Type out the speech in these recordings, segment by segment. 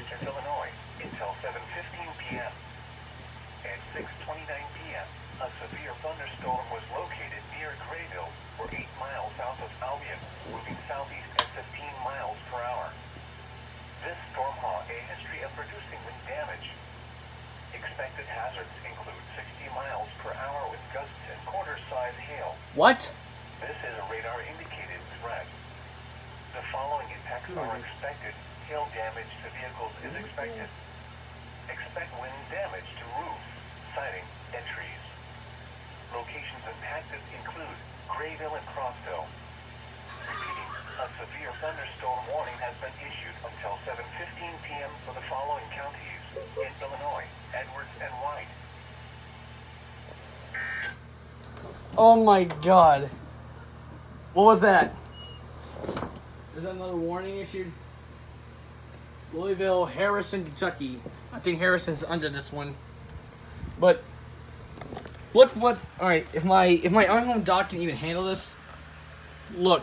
southeastern Illinois until 7:15 p.m. At 6:29 p.m., a severe thunderstorm was located near Grayville, or 8 miles south of Albion, moving southeast at 15 miles per hour. This storm had a history of producing wind damage. Expected hazards include 60 miles per hour with gusts and quarter-size hail. What? This is a radar-indicated threat. The following impacts are expected. Hail damage to vehicles is expected. Expect wind damage to roofs, siding, and trees. Locations impacted include Grayville and Crossville. Repeating, a severe thunderstorm warning has been issued until 7:15 p.m. for the following counties in Illinois: Edwards and White. Oh my god. What was that? Is that another warning issued? Louisville, Harrison, Kentucky. I think Harrison's under this one. But look what, alright, if my on-home dock can even handle this, look.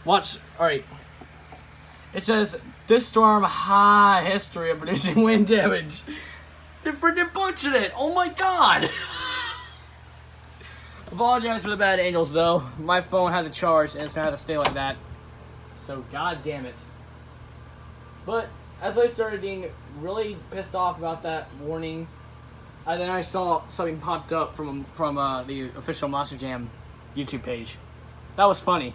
Watch, alright. It says, this storm high history of producing wind damage. They freaking butchered it! Oh my god! Apologize for the bad angles though. My phone had to charge and it's gonna have to stay like that. So god damn it. But as I started getting really pissed off about that warning, then I saw something popped up from the official Monster Jam YouTube page. That was funny.